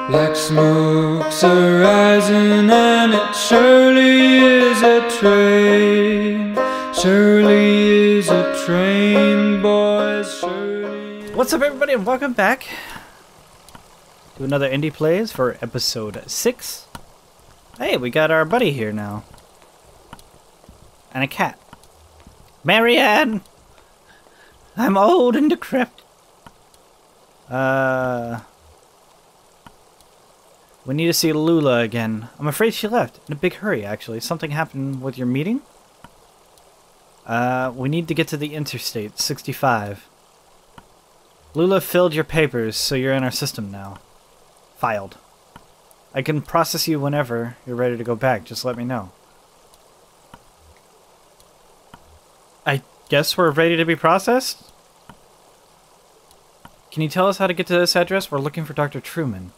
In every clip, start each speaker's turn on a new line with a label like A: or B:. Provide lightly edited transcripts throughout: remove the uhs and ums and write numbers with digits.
A: Black smoke's arising and it surely is a train. Surely is a train, boys, surely.
B: What's up, everybody, and welcome back to another Indie Plays for episode 6. Hey, we got our buddy here now. And a cat. Marianne! I'm old and decrepit. We need to see Lula again. I'm afraid she left. In a big hurry, actually. Something happened with your meeting? We need to get to the Interstate 65. Lula filled your papers, so you're in our system now. Filed. I can process you whenever you're ready to go back. Just let me know. I guess we're ready to be processed? Can you tell us how to get to this address? We're looking for Dr. Truman.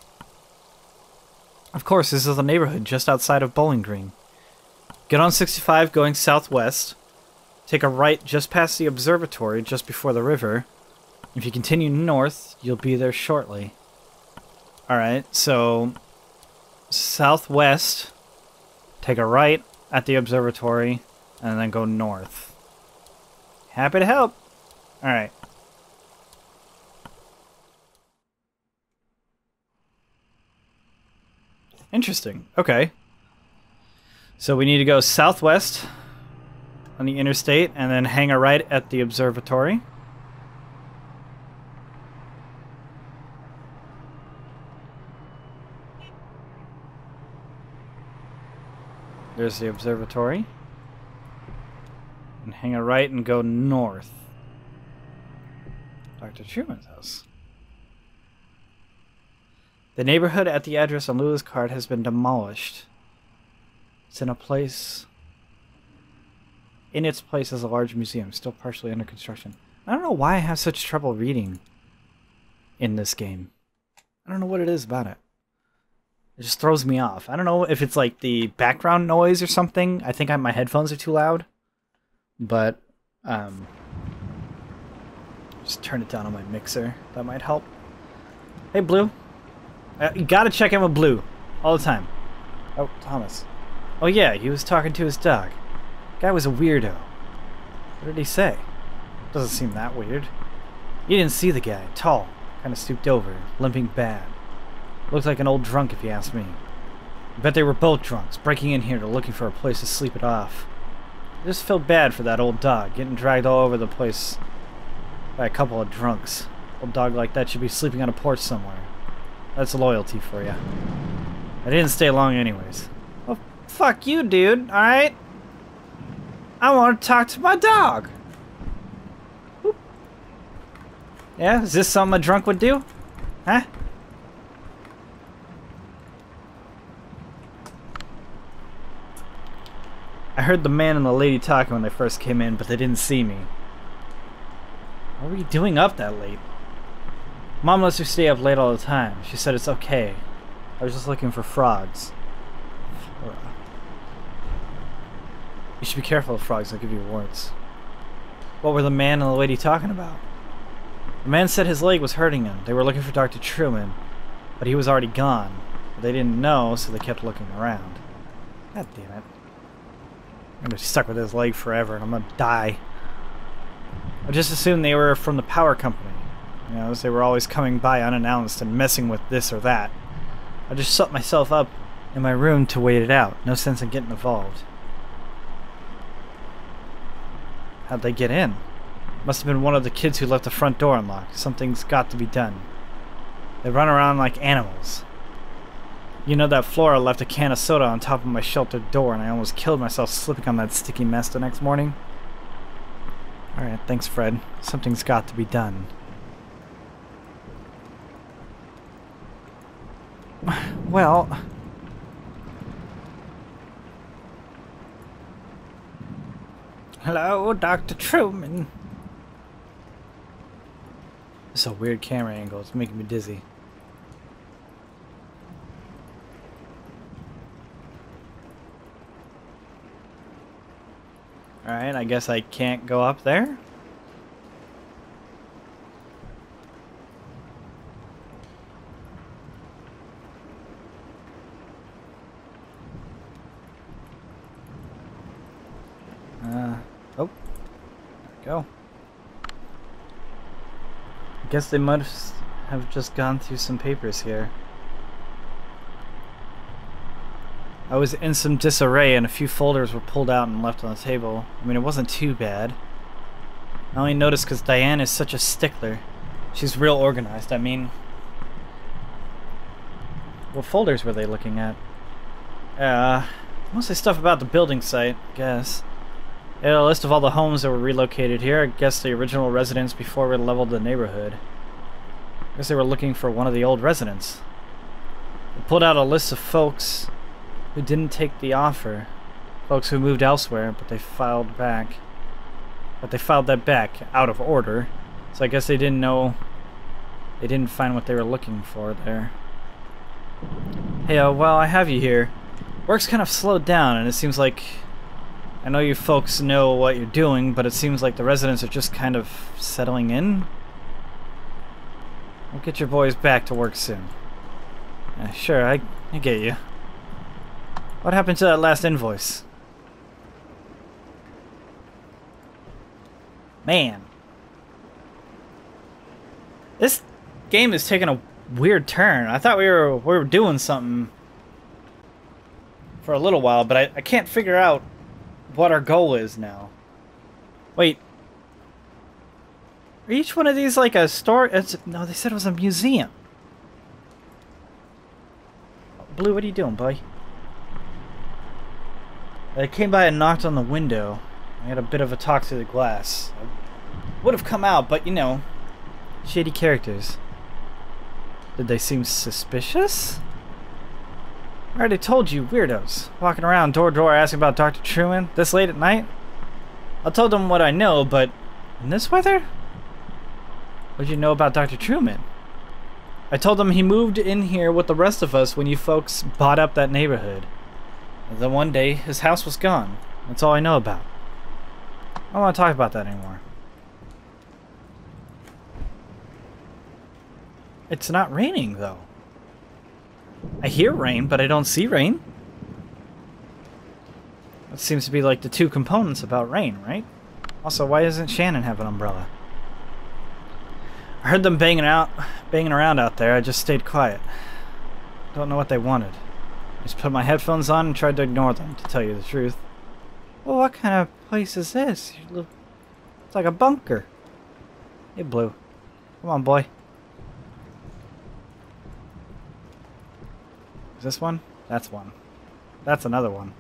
B: Of course, this is the neighborhood just outside of Bowling Green. Get on 65 going southwest. Take a right just past the observatory just before the river. If you continue north, you'll be there shortly. Alright, so southwest, take a right at the observatory, and then go north. Happy to help. Alright. Interesting. Okay. So we need to go southwest on the interstate and then hang a right at the observatory. There's the observatory. And hang a right and go north. Dr. Truman's house. The neighborhood at the address on Lula's card has been demolished. It's in a place... In its place is a large museum, still partially under construction. I don't know why I have such trouble reading in this game. I don't know what it is about it. It just throws me off. I don't know if it's like the background noise or something. I think my headphones are too loud. But, just turn it down on my mixer. That might help. Hey, Blue. You gotta check in with Blue. All the time. Oh, Thomas. Oh yeah, he was talking to his dog. Guy was a weirdo. What did he say? Doesn't seem that weird. You didn't see the guy. Tall. Kinda stooped over. Limping bad. Looked like an old drunk if you ask me. I bet they were both drunks, breaking in here to looking for a place to sleep it off. I just felt bad for that old dog, getting dragged all over the place by a couple of drunks. Old dog like that should be sleeping on a porch somewhere. That's loyalty for you. I didn't stay long anyways. Well, fuck you, dude, alright? I want to talk to my dog. Whoop. Yeah, is this something a drunk would do? Huh? I heard the man and the lady talking when they first came in, but they didn't see me. What were you doing up that late? Mom lets her stay up late all the time. She said it's okay. I was just looking for frogs. You should be careful of frogs, I'll give you warts. What were the man and the lady talking about? The man said his leg was hurting him. They were looking for Dr. Truman, but he was already gone. But they didn't know, so they kept looking around. God damn it. I'm gonna be stuck with his leg forever and I'm gonna die. I just assumed they were from the power company. You know, as they were always coming by unannounced and messing with this or that. I just shut myself up in my room to wait it out. No sense in getting involved. How'd they get in? Must have been one of the kids who left the front door unlocked. Something's got to be done. They run around like animals. You know that Flora left a can of soda on top of my sheltered door and I almost killed myself slipping on that sticky mess the next morning? Alright, thanks, Fred. Something's got to be done. Well... Hello, Dr. Truman. This is a weird camera angle. It's making me dizzy. Alright, I guess I can't go up there? go. I guess they must have just gone through some papers here. I was in some disarray and a few folders were pulled out and left on the table. I mean, it wasn't too bad. I only noticed because Diane is such a stickler. She's real organized, I mean. What folders were they looking at? Mostly stuff about the building site, I guess. They had a list of all the homes that were relocated here. I guess the original residents before we leveled the neighborhood. I guess they were looking for one of the old residents. They pulled out a list of folks who didn't take the offer. Folks who moved elsewhere, but they filed back. But they filed that back out of order. So I guess they didn't know. They didn't find what they were looking for there. Hey, well, I have you here. Work's kind of slowed down, and it seems like... I know you folks know what you're doing, but it seems like the residents are just kind of settling in. We'll get your boys back to work soon. Sure, I get you. What happened to that last invoice? Man. This game is taking a weird turn. I thought we were doing something for a little while, but I can't figure out what our goal is now. Wait. Are each one of these like a store? No, they said it was a museum. Blue, what are you doing, boy? I came by and knocked on the window. I had a bit of a talk through the glass. I would have come out, but you know, shady characters. Did they seem suspicious? I already told you, weirdos. Walking around door to door asking about Dr. Truman this late at night? I told them what I know, but in this weather? What'd you know about Dr. Truman? I told them he moved in here with the rest of us when you folks bought up that neighborhood. And then one day, his house was gone. That's all I know about. I don't want to talk about that anymore. It's not raining, though. I hear rain, but I don't see rain. That seems to be like the two components about rain, right? Also, why doesn't Shannon have an umbrella? I heard them banging around out there. I just stayed quiet. Don't know what they wanted. I just put my headphones on and tried to ignore them, to tell you the truth. Well, what kind of place is this? It's like a bunker. Hey, Blue. Come on, boy. Is this one? That's one. That's another one.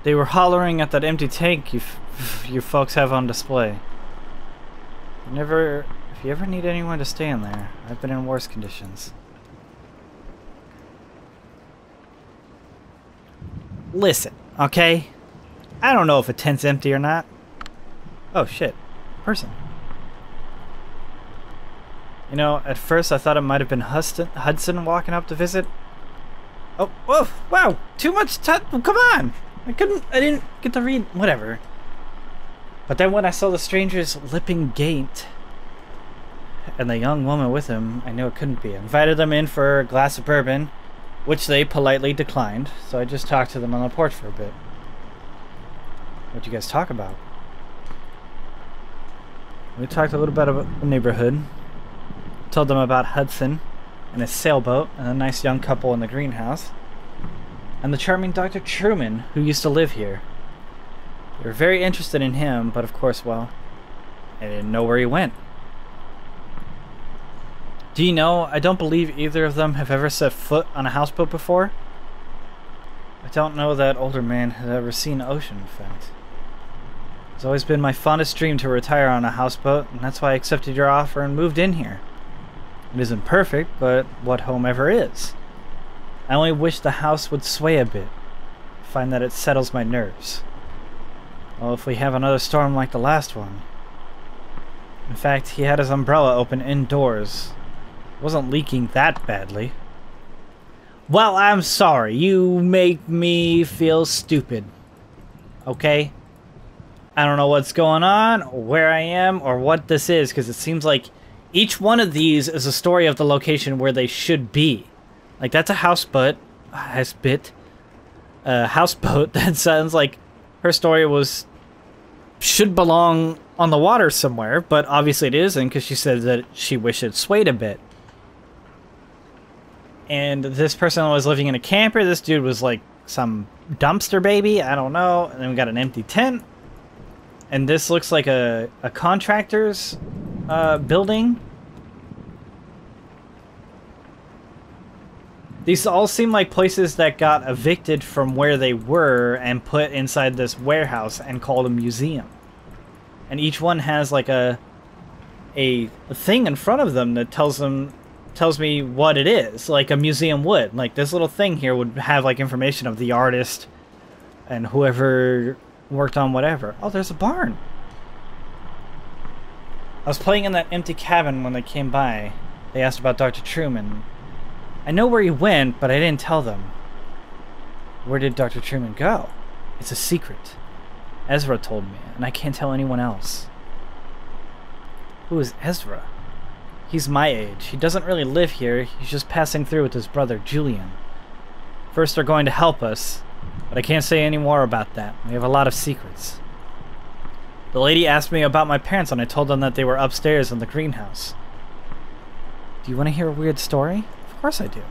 B: They were hollering at that empty tank you folks have on display. If you ever need anyone to stay in there, I've been in worse conditions. Listen, okay? I don't know if a tent's empty or not. Oh shit. Person. You know, at first I thought it might have been Hudson walking up to visit. Oh, whoa, wow, too much come on! I didn't get to read, whatever. But then when I saw the stranger's lipping gait, and the young woman with him, I knew it couldn't be. I invited them in for a glass of bourbon, which they politely declined, so I just talked to them on the porch for a bit. What'd you guys talk about? We talked a little bit about the neighborhood. Told them about Hudson and his sailboat and a nice young couple in the greenhouse. And the charming Dr. Truman, who used to live here. They were very interested in him, but of course, well, I didn't know where he went. Do you know, I don't believe either of them have ever set foot on a houseboat before. I don't know that older man has ever seen the ocean, in fact. It's always been my fondest dream to retire on a houseboat, and that's why I accepted your offer and moved in here. It isn't perfect, but what home ever is? I only wish the house would sway a bit. I find that it settles my nerves. Well, if we have another storm like the last one. In fact, he had his umbrella open indoors. It wasn't leaking that badly. Well, I'm sorry. You make me feel stupid. Okay? I don't know what's going on, or where I am, or what this is, because it seems like each one of these is a story of the location where they should be. Like, that's a houseboat, houseboat that sounds like her story should belong on the water somewhere, but obviously it isn't because she said that she wished it swayed a bit. And this person was living in a camper. This dude was like some dumpster baby. I don't know. And then we got an empty tent. And this looks like a contractor's building. These all seem like places that got evicted from where they were and put inside this warehouse and called a museum. And each one has like a thing in front of them that tells me what it is, like a museum would. Like this little thing here would have like information of the artist and whoever worked on whatever. Oh, there's a barn. I was playing in that empty cabin when they came by. They asked about Dr. Truman. I know where he went, but I didn't tell them. Where did Dr. Truman go? It's a secret. Ezra told me, and I can't tell anyone else. Who is Ezra? He's my age. He doesn't really live here. He's just passing through with his brother, Julian. First, they're going to help us, but I can't say any more about that. We have a lot of secrets. The lady asked me about my parents, and I told them that they were upstairs in the greenhouse. Do you want to hear a weird story? Of course I do.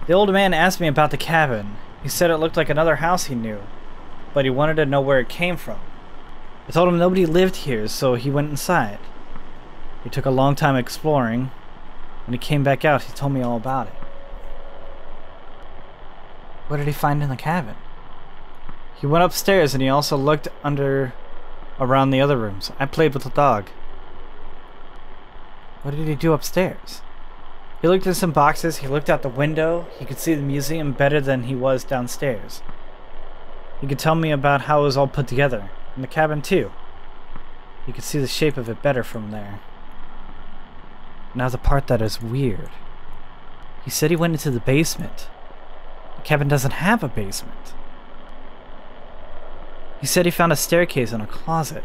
B: The old man asked me about the cabin. He said it looked like another house he knew, but he wanted to know where it came from. I told him nobody lived here, so he went inside. He took a long time exploring. When he came back out, he told me all about it. What did he find in the cabin? He went upstairs and he also looked around the other rooms. I played with the dog. What did he do upstairs? He looked in some boxes, he looked out the window, he could see the museum better than he was downstairs. He could tell me about how it was all put together, and the cabin too. He could see the shape of it better from there. Now the part that is weird. He said he went into the basement. The cabin doesn't have a basement. He said he found a staircase in a closet.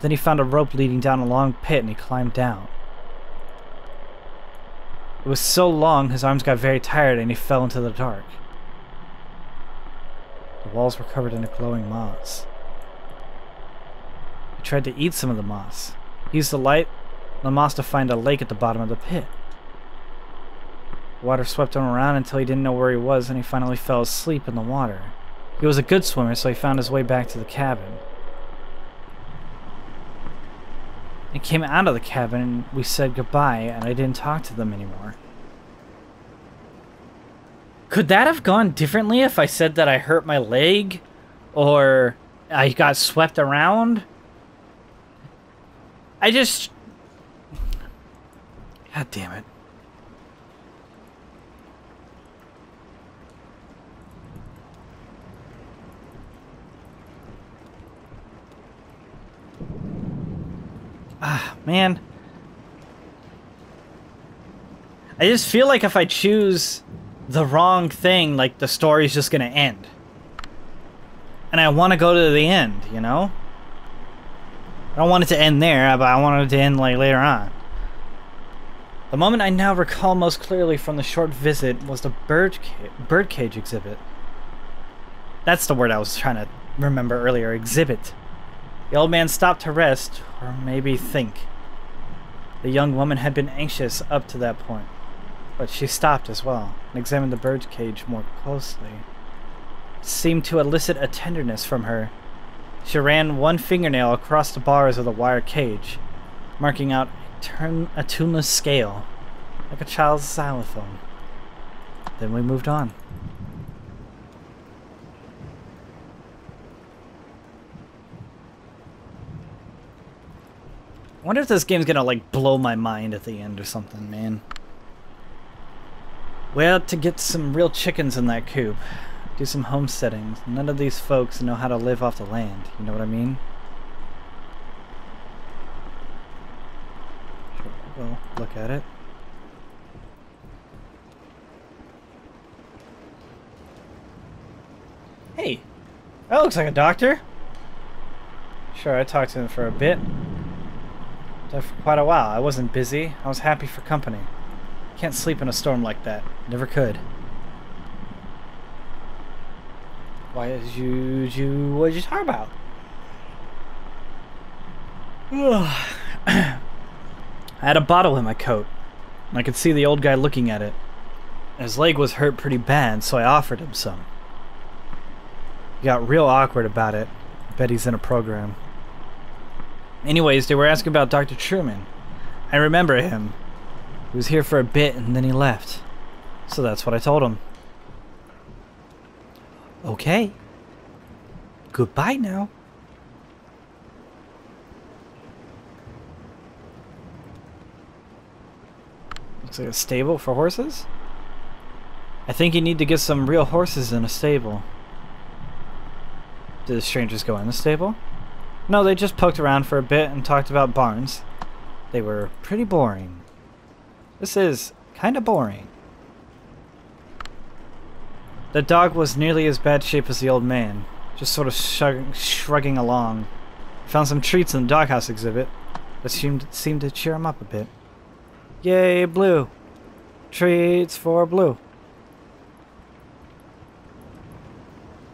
B: Then he found a rope leading down a long pit and he climbed down. It was so long his arms got very tired and he fell into the dark. The walls were covered in a glowing moss. He tried to eat some of the moss. He used the light and the moss to find a lake at the bottom of the pit. The water swept him around until he didn't know where he was and he finally fell asleep in the water. He was a good swimmer, so he found his way back to the cabin. He came out of the cabin and we said goodbye and I didn't talk to them anymore. Could that have gone differently if I said that I hurt my leg? Or I got swept around? God damn it. Ah, man. I just feel like if I choose the wrong thing, like, the story's just gonna end. And I want to go to the end, you know? I don't want it to end there, but I want it to end, like, later on. The moment I now recall most clearly from the short visit was the birdcage exhibit. That's the word I was trying to remember earlier, exhibit. The old man stopped to rest, or maybe think. The young woman had been anxious up to that point, but she stopped as well and examined the birdcage more closely. It seemed to elicit a tenderness from her. She ran one fingernail across the bars of the wire cage, marking out a tuneless scale, like a child's xylophone. Then we moved on. I wonder if this game's gonna, like, blow my mind at the end or something, man. Well, to get some real chickens in that coop. Do some homesteading. None of these folks know how to live off the land, you know what I mean? Sure, we'll look at it. Hey! That looks like a doctor! Sure, I talked to him for a bit. For quite a while. I wasn't busy. I was happy for company. Can't sleep in a storm like that. Never could. What did you talk about? I had a bottle in my coat. I could see the old guy looking at it. His leg was hurt pretty bad, so I offered him some. He got real awkward about it. I bet he's in a program. Anyways, they were asking about Dr. Truman. I remember him. He was here for a bit and then he left. So that's what I told him. Okay. Goodbye now. Looks like a stable for horses? I think you need to get some real horses in a stable. Did the strangers go in the stable? No, they just poked around for a bit and talked about barns. They were pretty boring. This is kind of boring. The dog was nearly as bad shape as the old man, just sort of shrugging along. Found some treats in the doghouse exhibit that seemed to cheer him up a bit. Yay, Blue! Treats for Blue.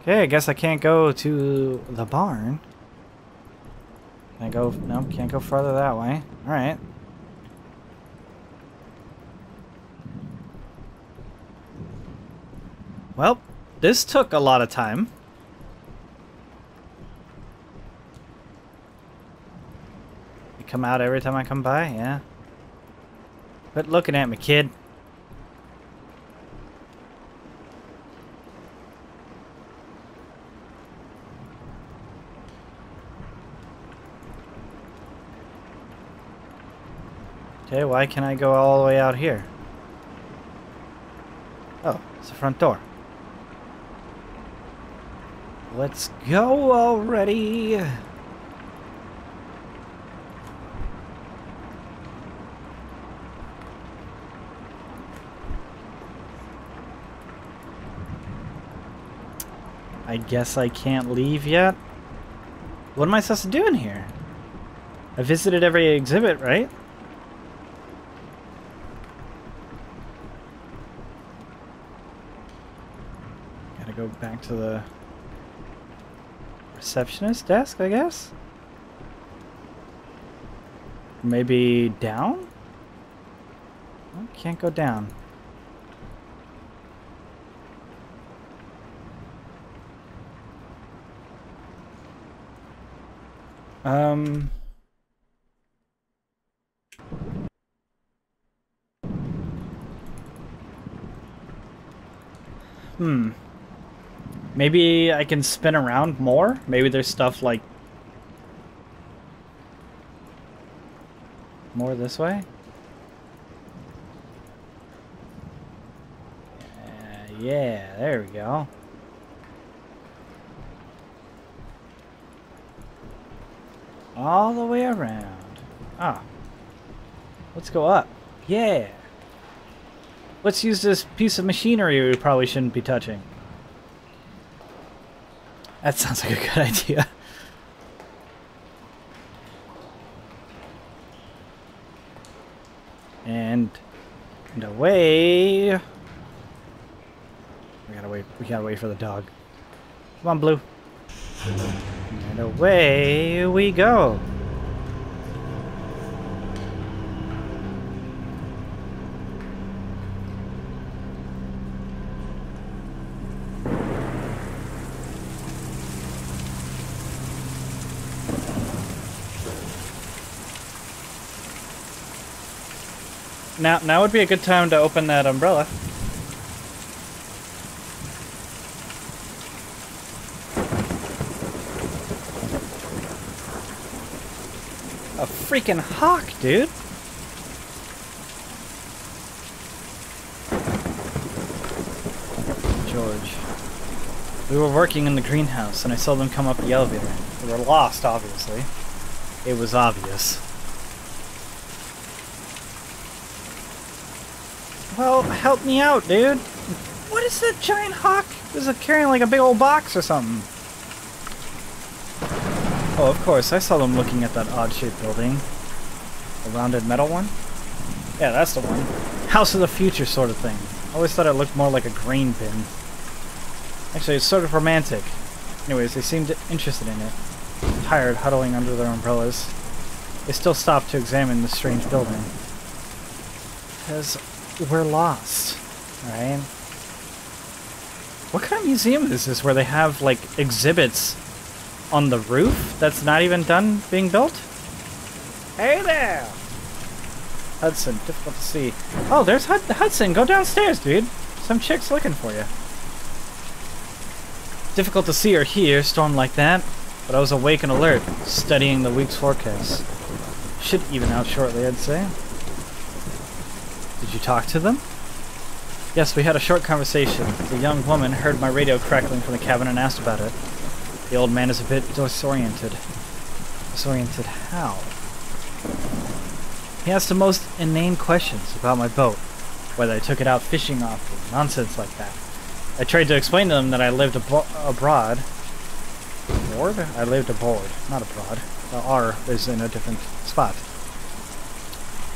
B: Okay, I guess I can't go to the barn. Can I go? No, can't go farther that way. Alright. Well, this took a lot of time. You come out every time I come by? Yeah. Quit looking at me, kid. Okay, why can't I go all the way out here? Oh, it's the front door. Let's go already. I guess I can't leave yet. What am I supposed to do in here? I visited every exhibit, right? Gotta go back to the receptionist desk, I guess? Maybe down? Oh, can't go down. Maybe I can spin around more? Maybe there's stuff like more this way? Yeah, there we go. All the way around. Ah. Let's go up. Yeah. Let's use this piece of machinery we probably shouldn't be touching. That sounds like a good idea. And away. We gotta wait for the dog. Come on, Blue. And away we go. Now would be a good time to open that umbrella. A freaking hawk, dude! George. We were working in the greenhouse and I saw them come up the elevator. They were lost, obviously. It was obvious. Well, help me out, dude. What is that giant hawk? Is it carrying like a big old box or something? Oh, of course. I saw them looking at that odd-shaped building. The rounded metal one? Yeah, that's the one. House of the future sort of thing. I always thought it looked more like a grain bin. Actually, it's sort of romantic. Anyways, they seemed interested in it. Tired, huddling under their umbrellas. They still stopped to examine the strange building. Because we're lost, right? What kind of museum is this where they have, like, exhibits on the roof that's not even done being built? Hey there! Hudson, difficult to see. Oh, there's Hudson! Go downstairs, dude! Some chick's looking for you. Difficult to see or hear, storm like that, but I was awake and alert, studying the week's forecast. Should even out shortly, I'd say. Did you talk to them? Yes, we had a short conversation. The young woman heard my radio crackling from the cabin and asked about it. The old man is a bit disoriented. Disoriented how? He asked the most inane questions about my boat, whether I took it out fishing often, nonsense like that. I tried to explain to them that I lived abroad. Aboard? I lived aboard, not abroad. The R is in a different spot.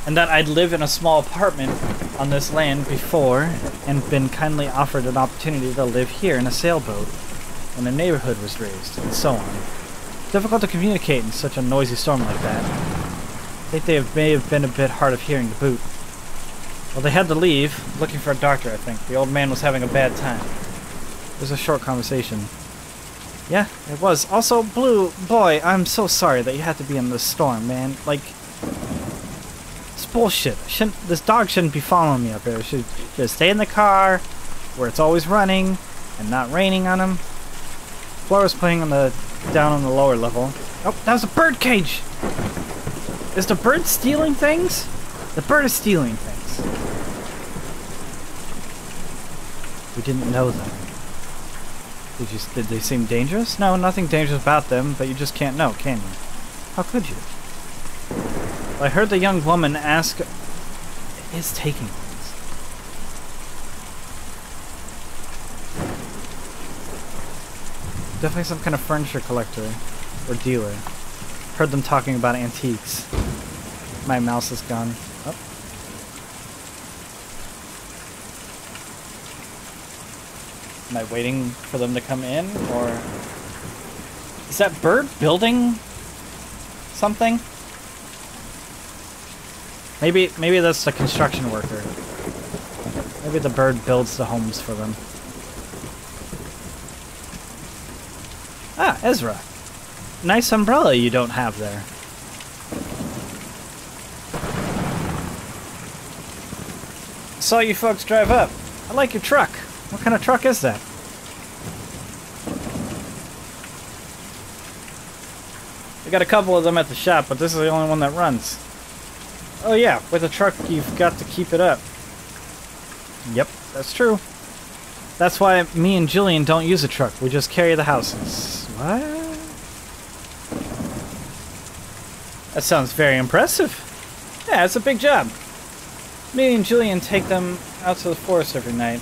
B: And that I'd live in a small apartment on this land before and been kindly offered an opportunity to live here in a sailboat when the neighborhood was raised, and so on. Difficult to communicate in such a noisy storm like that. I think they may have been a bit hard of hearing to boot. Well, they had to leave, looking for a doctor, I think. The old man was having a bad time. It was a short conversation. Yeah, it was. Also, Blue, boy, I'm so sorry that you had to be in this storm, man. Like, it's bullshit. This dog shouldn't be following me up here. It should just stay in the car, where it's always running, and not raining on him. Flora was playing down on the lower level. Oh, that was a bird cage! Is the bird stealing things? The bird is stealing things. We didn't know them. Did they seem dangerous? No, nothing dangerous about them, but you just can't know, can you? How could you? Well, I heard the young woman ask... It is taking things. Definitely some kind of furniture collector or dealer. Heard them talking about antiques. My mouse is gone. Oh. Am I waiting for them to come in, or is that bird building something? Maybe that's the construction worker. Maybe the bird builds the homes for them. Ah, Ezra. Nice umbrella you don't have there. Saw you folks drive up. I like your truck. What kind of truck is that? We got a couple of them at the shop, but this is the only one that runs. Oh yeah, with a truck you've got to keep it up. Yep, that's true. That's why me and Jillian don't use a truck. We just carry the houses. What? That sounds very impressive. Yeah, it's a big job. Me and Jillian take them out to the forest every night,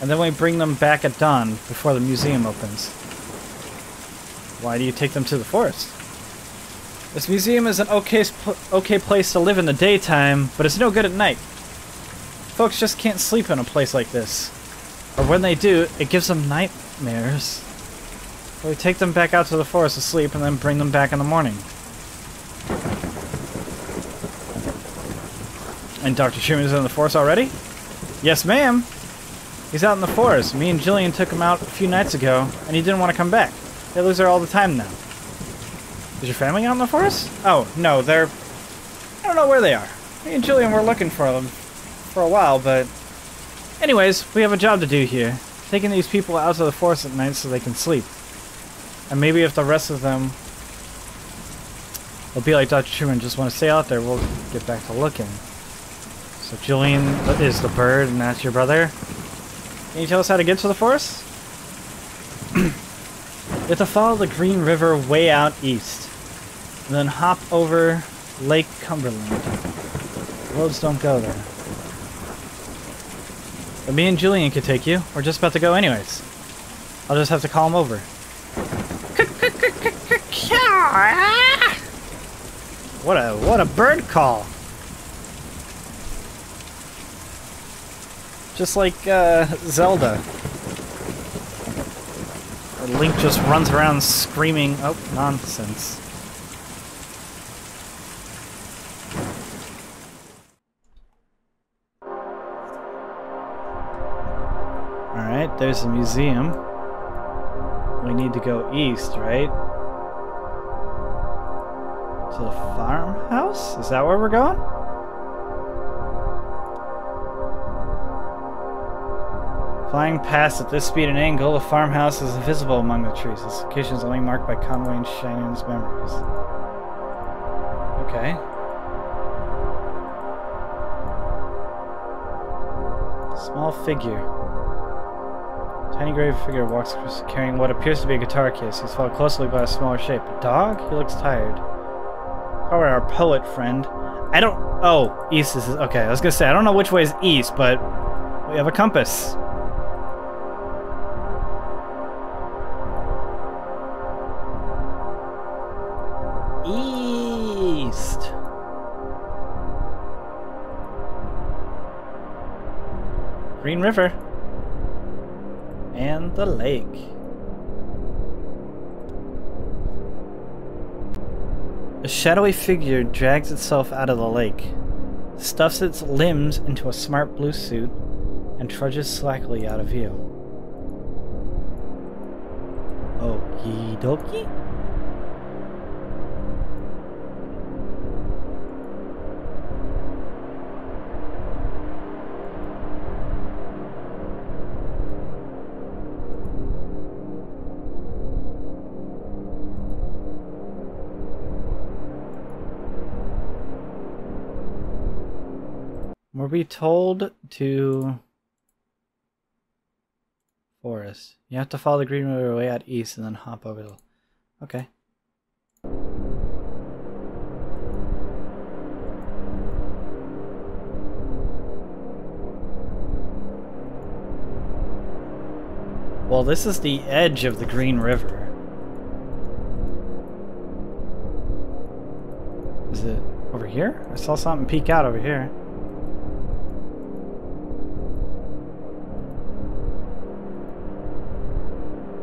B: and then we bring them back at dawn before the museum opens. Why do you take them to the forest? This museum is an okay place to live in the daytime, but it's no good at night. Folks just can't sleep in a place like this. Or when they do, it gives them nightmares. So we take them back out to the forest to sleep and then bring them back in the morning. And Dr. Truman's in the forest already? Yes, ma'am. He's out in the forest. Me and Jillian took him out a few nights ago, and he didn't want to come back. They lose there all the time now. Is your family out in the forest? Oh, no, they're... I don't know where they are. Me and Jillian were looking for them for a while, but... Anyways, we have a job to do here. Taking these people out to the forest at night so they can sleep. And maybe if the rest of them will be like Dr. Truman, just want to stay out there, we'll get back to looking. So Jillian is the bird, and that's your brother? Can you tell us how to get to the forest? You have to follow the Green River way out east, and then hop over Lake Cumberland. Roads don't go there. But me and Jillian could take you. We're just about to go anyways. I'll just have to call him over. What a bird call! Just like Zelda. Link just runs around screaming, oh, nonsense. Alright, there's the museum. We need to go east, right? To the farmhouse? Is that where we're going? Flying past at this speed and angle, the farmhouse is invisible among the trees. Its location is only marked by Conway and Shannon's memories. Okay. Small figure. Tiny gray figure walks across carrying what appears to be a guitar case. He's followed closely by a smaller shape. A dog? He looks tired. Probably our poet friend. I don't... Oh, east is... Okay, I was gonna say, I don't know which way is east, but we have a compass. East. Green River. And the lake. A shadowy figure drags itself out of the lake, stuffs its limbs into a smart blue suit, and trudges slackly out of view. Okie dokie? Were we told to... Forest. You have to follow the Green River way out east and then hop over the... Okay. Well, this is the edge of the Green River. Is it over here? I saw something peek out over here.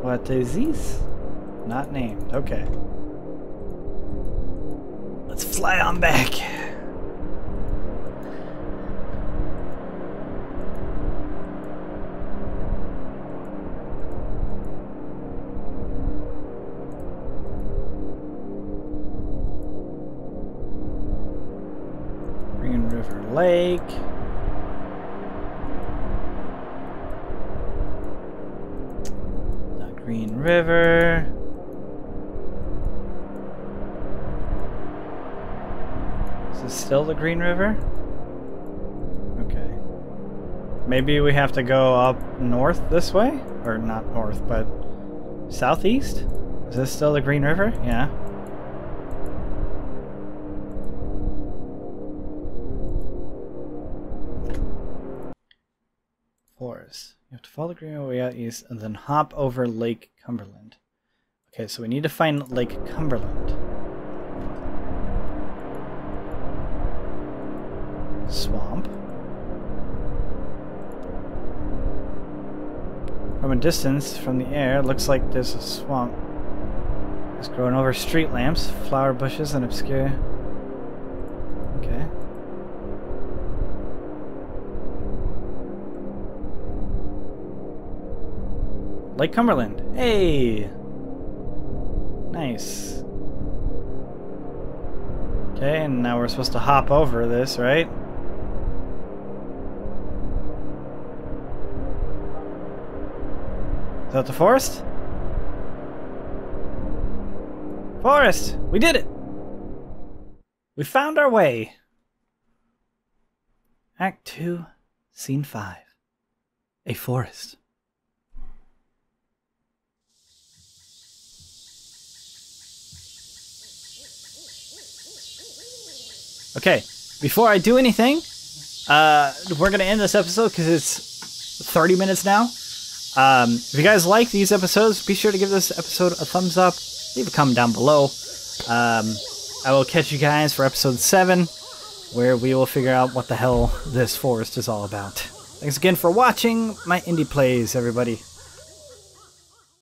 B: What is this? Not named. Okay. Let's fly on back. Green River Lake. Green River. Is this still the Green River? Okay. Maybe we have to go up north this way? Or not north, but southeast? Is this still the Green River? Yeah. Forest. You have to follow the Green River way out east and then hop over Lake Cumberland. Okay, so we need to find Lake Cumberland. Swamp. From a distance, from the air, it looks like there's a swamp. It's growing over street lamps, flower bushes, and obscure... Okay. Lake Cumberland. Hey! Nice. Okay, and now we're supposed to hop over this, right? Is that the forest? Forest! We did it! We found our way. Act 2, Scene 5. A forest. Okay, before I do anything, we're going to end this episode because it's 30 minutes now. If you guys like these episodes, be sure to give this episode a thumbs up. Leave a comment down below. I will catch you guys for episode 7, where we will figure out what the hell this forest is all about. Thanks again for watching my indie plays, everybody.